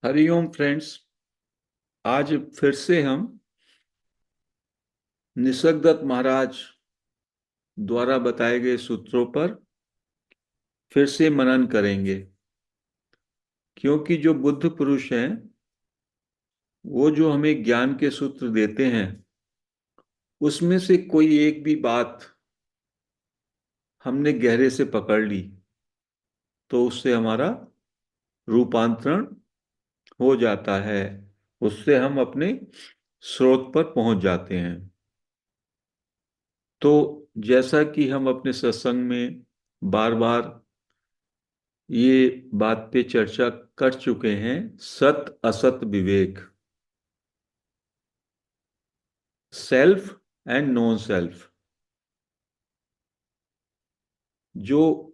Hariom friends. आज फिर से हम निसर्गदत्त महाराज द्वारा बताए गए सूत्रों पर फिर से मनन करेंगे, क्योंकि जो बुद्ध पुरुष हैं वो जो हमें ज्ञान के सूत्र देते हैं उसमें से कोई एक भी बात हमने गहरे से पकड़ ली तो उससे हमारा रूपांतरण हो जाता है। उससे हम अपने स्रोत पर पहुंच जाते हैं। तो जैसा कि हम अपने सत्संग में बार बार ये बात पे चर्चा कर चुके हैं, सत असत विवेक, सेल्फ एंड नॉन सेल्फ। जो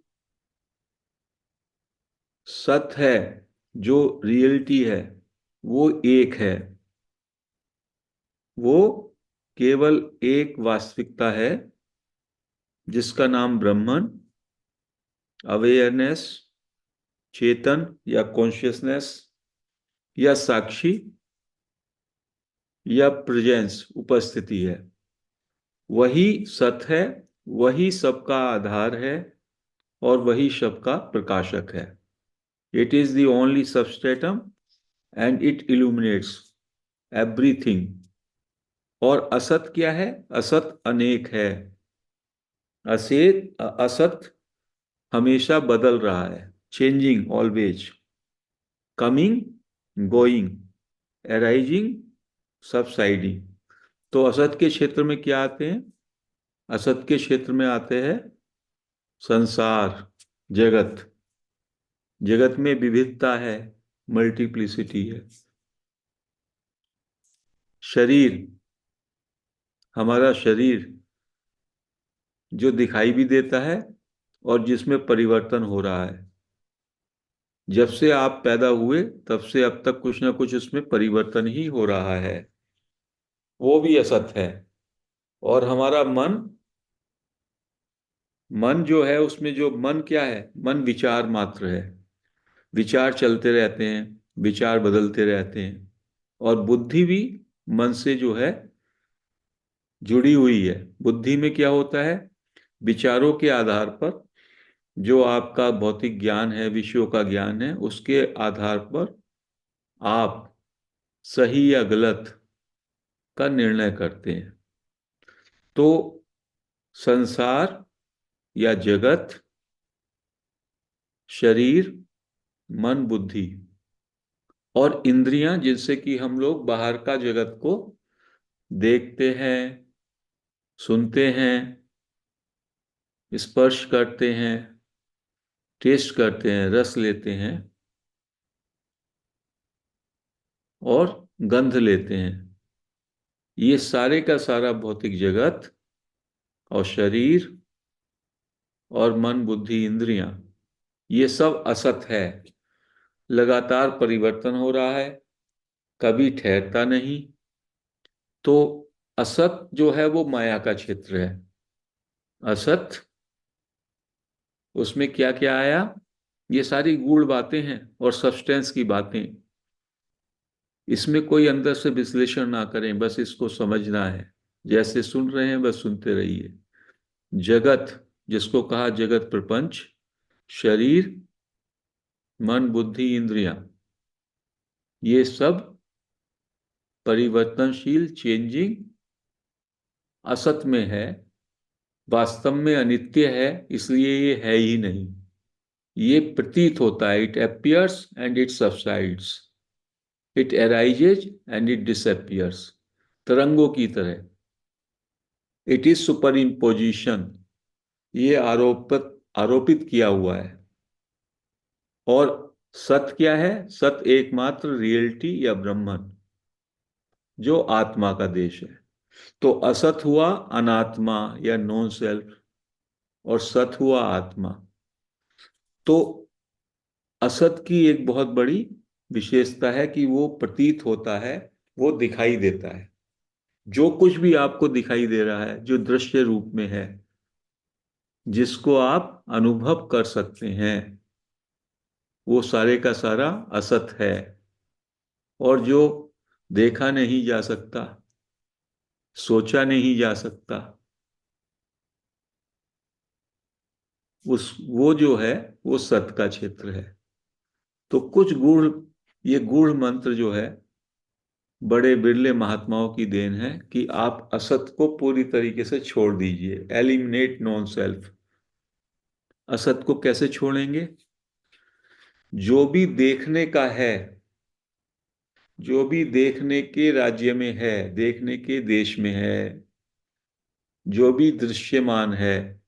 सत है, जो रियलिटी है, वो एक है। वो केवल एक वास्तविकता है जिसका नाम ब्रह्मन, अवेयरनेस, चेतन या कॉन्शियसनेस या साक्षी या प्रेजेंस, उपस्थिति है। वही सत है, वही सबका आधार है और वही सबका प्रकाशक है। It is the only substratum and it illuminates everything. और असत क्या है? असत अनेक है। असत हमेशा बदल रहा है, changing always, coming going, arising subsiding. तो असत के क्षेत्र में क्या आते हैं? असत के क्षेत्र में आते हैं संसार, जगत। जगत में विविधता है, मल्टीप्लिसिटी है। शरीर, हमारा शरीर जो दिखाई भी देता है और जिसमें परिवर्तन हो रहा है। जब से आप पैदा हुए तब से अब तक कुछ ना कुछ उसमें परिवर्तन ही हो रहा है, वो भी असत है। और हमारा मन, मन जो है उसमें जो मन क्या है? मन विचार मात्र है। विचार चलते रहते हैं, विचार बदलते रहते हैं। और बुद्धि भी मन से जो है जुड़ी हुई है। बुद्धि में क्या होता है? विचारों के आधार पर जो आपका भौतिक ज्ञान है, विषयों का ज्ञान है, उसके आधार पर आप सही या गलत का निर्णय करते हैं। तो संसार या जगत, शरीर, मन, बुद्धि और इंद्रियां, जिनसे कि हम लोग बाहर का जगत को देखते हैं, सुनते हैं, स्पर्श करते हैं, टेस्ट करते हैं, रस लेते हैं और गंध लेते हैं। ये सारे का सारा भौतिक जगत और शरीर और मन, बुद्धि, इंद्रियां, ये सब असत है। लगातार परिवर्तन हो रहा है, कभी ठहरता नहीं। तो असत जो है वो माया का क्षेत्र है। असत, उसमें क्या क्या आया? ये सारी गूढ़ बातें हैं और सब्सटेंस की बातें। इसमें कोई अंदर से विश्लेषण ना करें, बस इसको समझना है। जैसे सुन रहे हैं बस सुनते रहिए। जगत, जिसको कहा जगत प्रपंच, शरीर, मन, बुद्धि, इंद्रियां, ये सब परिवर्तनशील, चेंजिंग, असत में है। वास्तव में अनित्य है, इसलिए ये है ही नहीं। ये प्रतीत होता है। It appears and it subsides, it arises and it disappears, तरंगों की तरह। इट इज सुपर इम्पोजिशन, ये आरोपित किया हुआ है। और सत क्या है? सत एकमात्र रियलिटी या ब्रह्मन, जो आत्मा का देश है। तो असत हुआ अनात्मा या नॉन सेल्फ, और सत हुआ आत्मा। तो असत की एक बहुत बड़ी विशेषता है कि वो प्रतीत होता है, वो दिखाई देता है। जो कुछ भी आपको दिखाई दे रहा है, जो दृश्य रूप में है, जिसको आप अनुभव कर सकते हैं, वो सारे का सारा असत है। और जो देखा नहीं जा सकता, सोचा नहीं जा सकता, वो जो है वो सत का क्षेत्र है। तो कुछ गूढ़, ये गूढ़ मंत्र जो है बड़े बिरले महात्माओं की देन है कि आप असत को पूरी तरीके से छोड़ दीजिए, एलिमिनेट नॉन सेल्फ। असत को कैसे छोड़ेंगे? जो भी देखने का है, जो भी देखने के राज्य में है, देखने के देश में है, जो भी दृश्यमान है,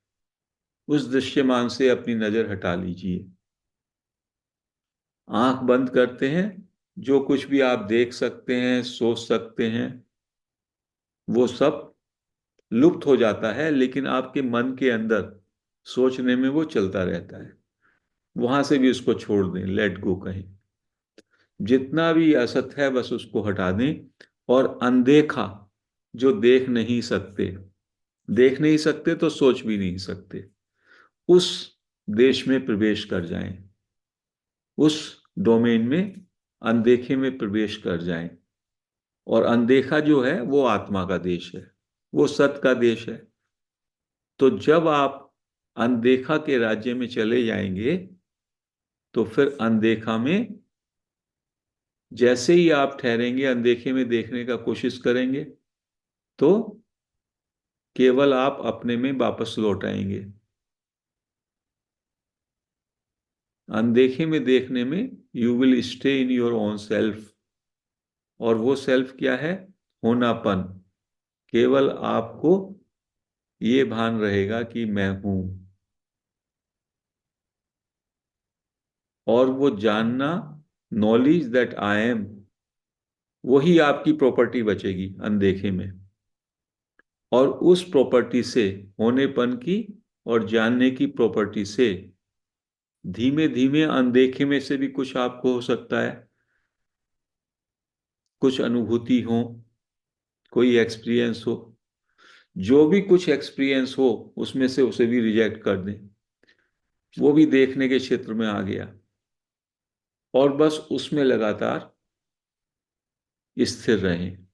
उस दृश्यमान से अपनी नजर हटा लीजिए। आंख बंद करते हैं, जो कुछ भी आप देख सकते हैं, सोच सकते हैं, वो सब लुप्त हो जाता है, लेकिन आपके मन के अंदर सोचने में वो चलता रहता है। वहां से भी उसको छोड़ दें, लेट गो कहें। जितना भी असत है बस उसको हटा दें। और अनदेखा, जो देख नहीं सकते, देख नहीं सकते तो सोच भी नहीं सकते, उस देश में प्रवेश कर जाएं, उस डोमेन में, अनदेखे में प्रवेश कर जाएं। और अनदेखा जो है वो आत्मा का देश है, वो सत का देश है। तो जब आप अनदेखा के राज्य में चले जाएंगे तो फिर अनदेखा में जैसे ही आप ठहरेंगे, अनदेखे में देखने का कोशिश करेंगे, तो केवल आप अपने में वापस लौट आएंगे। अनदेखे में देखने में you will stay in your own self. और वो सेल्फ क्या है? होनापन। केवल आपको ये भान रहेगा कि मैं हूं। और वो जानना, नॉलेज दैट आई एम, वही आपकी प्रॉपर्टी बचेगी अनदेखे में। और उस प्रॉपर्टी से, होनेपन की और जानने की प्रॉपर्टी से, धीमे धीमे अनदेखे में से भी कुछ आपको हो सकता है, कुछ अनुभूति हो, कोई एक्सपीरियंस हो। जो भी कुछ एक्सपीरियंस हो उसमें से उसे भी रिजेक्ट कर दें, वो भी देखने के क्षेत्र में आ गया। और बस उसमें लगातार स्थिर रहें,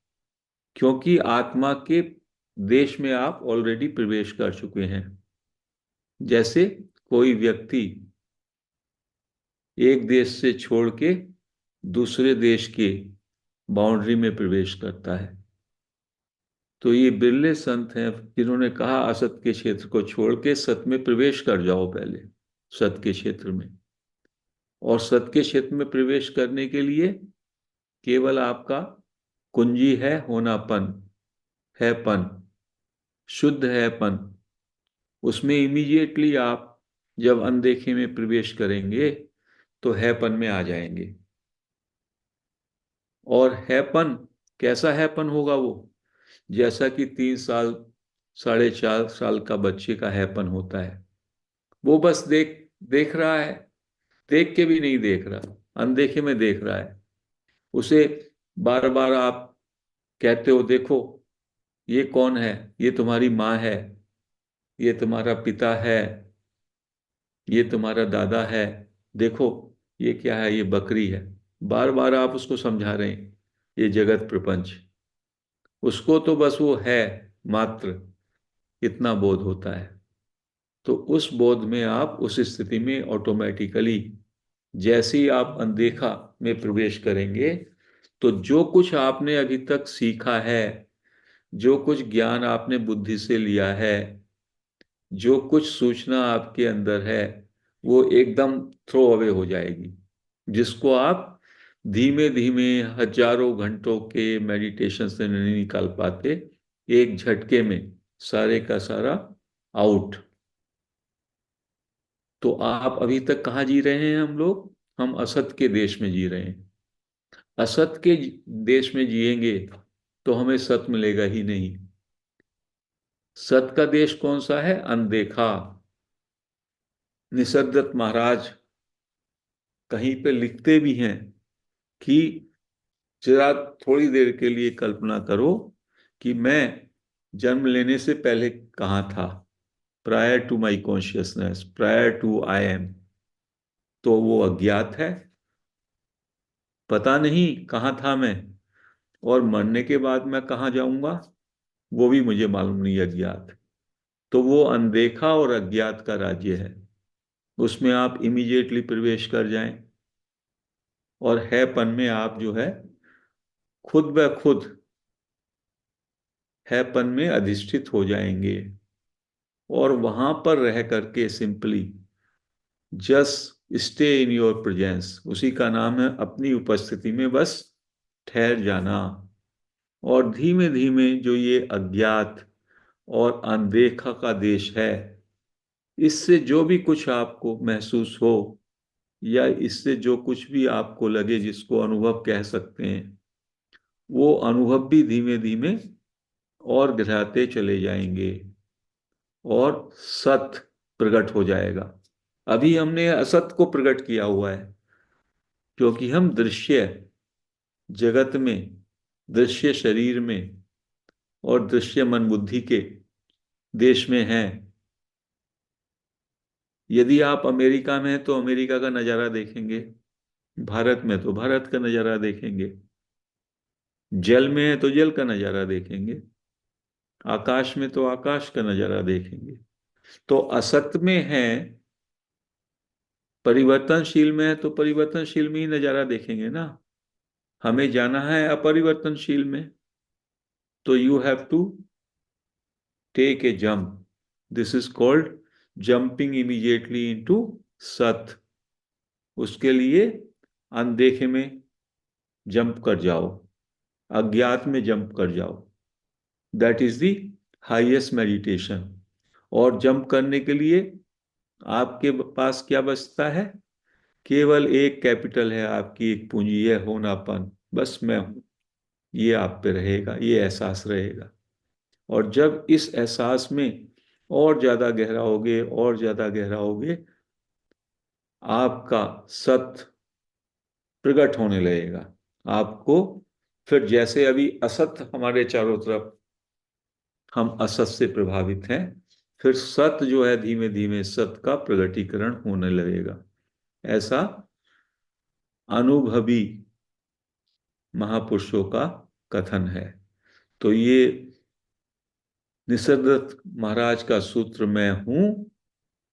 क्योंकि आत्मा के देश में आप ऑलरेडी प्रवेश कर चुके हैं। जैसे कोई व्यक्ति एक देश से छोड़ के दूसरे देश के बाउंड्री में प्रवेश करता है, तो ये बिरले संत हैं जिन्होंने कहा असत के क्षेत्र को छोड़ के सत में प्रवेश कर जाओ पहले, सत के क्षेत्र में। और सत के क्षेत्र में प्रवेश करने के लिए केवल आपका कुंजी है होनापन, हैपन, शुद्ध हैपन। उसमें इमीडिएटली आप जब अनदेखे में प्रवेश करेंगे तो हैपन में आ जाएंगे। और हैपन, कैसा हैपन होगा वो? जैसा कि 3 साल, 4.5 साल का बच्चे का हैपन होता है। वो बस देख देख रहा है, देख के भी नहीं देख रहा, अनदेखे में देख रहा है। उसे बार बार आप कहते हो, देखो ये कौन है, ये तुम्हारी माँ है, ये तुम्हारा पिता है, ये तुम्हारा दादा है, देखो ये क्या है, ये बकरी है। बार बार आप उसको समझा रहे हैं ये जगत प्रपंच। उसको तो बस वो है मात्र, इतना बोध होता है। तो उस बोध में आप, उस स्थिति में ऑटोमेटिकली, जैसे ही आप अनदेखा में प्रवेश करेंगे, तो जो कुछ आपने अभी तक सीखा है, जो कुछ ज्ञान आपने बुद्धि से लिया है, जो कुछ सूचना आपके अंदर है, वो एकदम थ्रो अवे हो जाएगी, जिसको आप धीमे धीमे हजारों घंटों के मेडिटेशन से नहीं निकाल पाते। एक झटके में सारे का सारा आउट। तो आप अभी तक कहाँ जी रहे हैं? हम लोग, हम असत के देश में जी रहे हैं। असत के देश में जिएंगे तो हमें सत मिलेगा ही नहीं। सत का देश कौन सा है? अनदेखा। निसर्गदत्त महाराज कहीं पे लिखते भी हैं कि जरा थोड़ी देर के लिए कल्पना करो कि मैं जन्म लेने से पहले कहाँ था, prior to my consciousness, prior to I am. तो वो अज्ञात है, पता नहीं कहाँ था मैं, और मरने के बाद मैं कहाँ जाऊंगा वो भी मुझे मालूम नहीं, अज्ञात। तो वो अनदेखा और अज्ञात का राज्य है, उसमें आप इमीडिएटली प्रवेश कर जाएं, और हैपन में आप जो है खुद ब खुद हैपन में अधिष्ठित हो जाएंगे, और वहां पर रह करके simply just stay in your presence, उसी का नाम है अपनी उपस्थिति में बस ठहर जाना। और धीमे धीमे जो ये अज्ञात और अनदेखा का देश है, इससे जो भी कुछ आपको महसूस हो, या इससे जो कुछ भी आपको लगे, जिसको अनुभव कह सकते हैं, वो अनुभव भी धीमे धीमे और गहराते चले जाएंगे, और सत प्रकट हो जाएगा। अभी हमने असत को प्रकट किया हुआ है, क्योंकि हम दृश्य जगत में, दृश्य शरीर में और दृश्य मन बुद्धि के देश में हैं। यदि आप अमेरिका में हैं तो अमेरिका का नज़ारा देखेंगे, भारत में तो भारत का नज़ारा देखेंगे, जल में है तो जल का नज़ारा देखेंगे, आकाश में तो आकाश का नज़ारा देखेंगे। तो असत में है, परिवर्तनशील में है तो परिवर्तनशील में ही नज़ारा देखेंगे ना। हमें जाना है अपरिवर्तनशील में, तो you have to take a jump. This is called jumping immediately into सत। उसके लिए अनदेखे में जंप कर जाओ, अज्ञात में जंप कर जाओ। That is the highest meditation. और जंप करने के लिए आपके पास क्या बचता है? केवल एक कैपिटल है, आपकी एक पूंजी है, होनापन। बस मैं हूं, ये आप पे रहेगा, ये एहसास रहेगा। और जब इस एहसास में और ज्यादा गहराओगे और ज्यादा गहराओगे, आपका सत प्रकट होने लगेगा आपको। फिर जैसे अभी असत हमारे चारों तरफ, हम असत से प्रभावित हैं, फिर सत जो है धीमे धीमे सत का प्रगटीकरण होने लगेगा। ऐसा अनुभवी महापुरुषों का कथन है। तो ये निसर्गदत्त महाराज का सूत्र मैं हूं,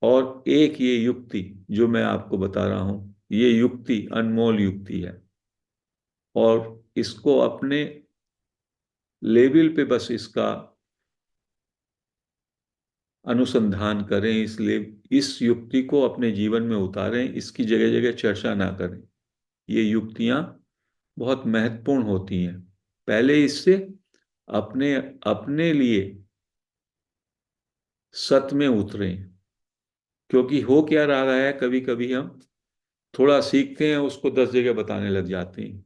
और एक ये युक्ति जो मैं आपको बता रहा हूं, ये युक्ति अनमोल युक्ति है, और इसको अपने लेवल पे बस इसका अनुसंधान करें, इसलिए इस युक्ति को अपने जीवन में उतारें, इसकी जगह जगह चर्चा ना करें। ये युक्तियां बहुत महत्वपूर्ण होती हैं। पहले इससे अपने अपने लिए सत में उतरें, क्योंकि हो क्या रहा है, कभी कभी हम थोड़ा सीखते हैं, उसको 10 जगह बताने लग जाते हैं।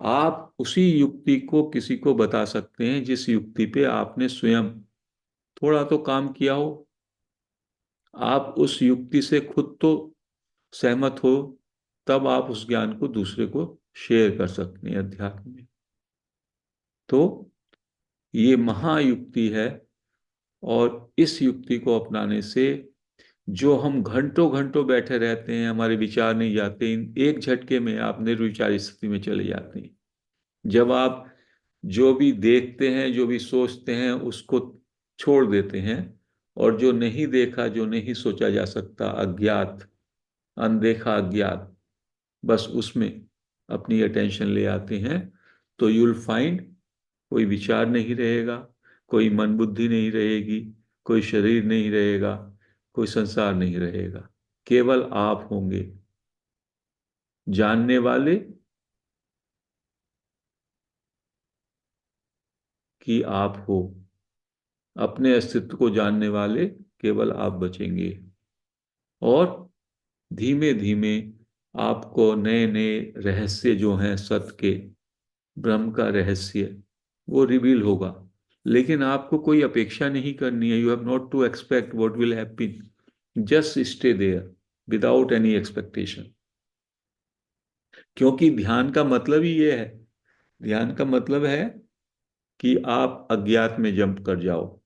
आप उसी युक्ति को किसी को बता सकते हैं जिस युक्ति पे आपने स्वयं थोड़ा तो काम किया हो। आप उस युक्ति से खुद तो सहमत हो, तब आप उस ज्ञान को दूसरे को शेयर कर सकते हैं अध्यात्म में। तो ये महायुक्ति है, और इस युक्ति को अपनाने से जो हम घंटों घंटों बैठे रहते हैं, हमारे विचार नहीं जाते, इन एक झटके में आप निर्विचार स्थिति में चले जाते हैं। जब आप जो भी देखते हैं, जो भी सोचते हैं, उसको छोड़ देते हैं, और जो नहीं देखा, जो नहीं सोचा जा सकता, अज्ञात, अनदेखा अज्ञात, बस उसमें अपनी अटेंशन ले आते हैं, तो यू विल फाइंड कोई विचार नहीं रहेगा, कोई मन बुद्धि नहीं रहेगी, कोई शरीर नहीं रहेगा, कोई संसार नहीं रहेगा। केवल आप होंगे, जानने वाले कि आप हो, अपने अस्तित्व को जानने वाले केवल आप बचेंगे। और धीमे धीमे आपको नए नए रहस्य जो हैं सत्य के, ब्रह्म का रहस्य, वो रिवील होगा। लेकिन आपको कोई अपेक्षा नहीं करनी है। You have not to expect what will happen, just stay there without any expectation. क्योंकि ध्यान का मतलब ही ये है, ध्यान का मतलब है कि आप अज्ञात में जंप कर जाओ।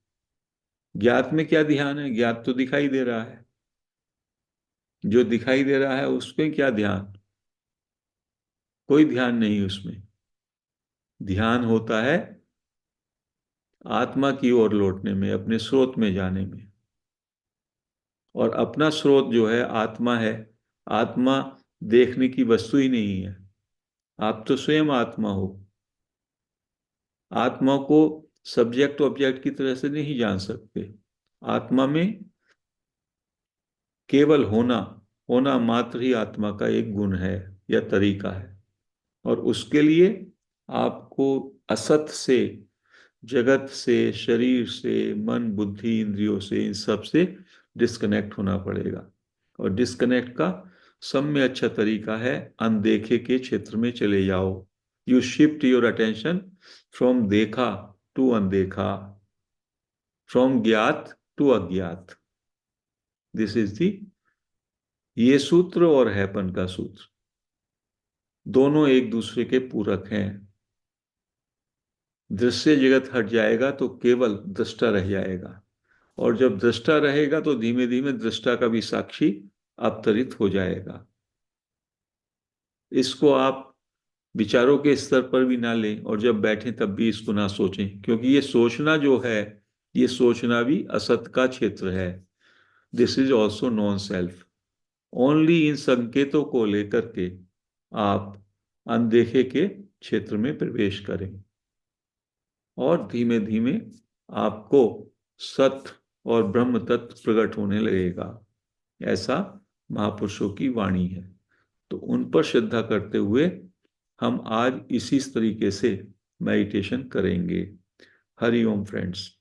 ज्ञात में क्या ध्यान है? ज्ञात तो दिखाई दे रहा है, जो दिखाई दे रहा है उसमें क्या ध्यान? कोई ध्यान नहीं उसमें। ध्यान होता है आत्मा की ओर लौटने में, अपने स्रोत में जाने में। और अपना स्रोत जो है आत्मा है। आत्मा देखने की वस्तु ही नहीं है। आप तो स्वयं आत्मा हो। आत्मा को सब्जेक्ट ऑब्जेक्ट की तरह से नहीं जान सकते। आत्मा में केवल होना, होना मात्र ही आत्मा का एक गुण है या तरीका है। और उसके लिए आपको असत से, जगत से, शरीर से, मन बुद्धि इंद्रियों से, इन सब से डिस्कनेक्ट होना पड़ेगा। और डिस्कनेक्ट का सब में अच्छा तरीका है अनदेखे के क्षेत्र में चले जाओ। You shift your attention from देखा टू अनदेखा, फ्रॉम ज्ञात टू अज्ञात। दिस इज दी, ये सूत्र और हैपन का सूत्र दोनों एक दूसरे के पूरक हैं। दृश्य जगत हट जाएगा तो केवल दृष्टा रह जाएगा, और जब दृष्टा रहेगा तो धीमे धीमे दृष्टा का भी साक्षी अवतरित हो जाएगा। इसको आप विचारों के स्तर पर भी ना लें, और जब बैठें तब भी इसको ना सोचें, क्योंकि ये सोचना जो है, ये सोचना भी असत का क्षेत्र है। This is also non self. Only in संकेतों को लेकर के आप अनदेखे के क्षेत्र में प्रवेश करें, और धीमे धीमे आपको सत्य और ब्रह्म तत्व प्रकट होने लगेगा। ऐसा महापुरुषों की वाणी है। तो उन पर श्रद्धा करते हुए हम आज इसी तरीके से मेडिटेशन करेंगे। हरि ओम फ्रेंड्स।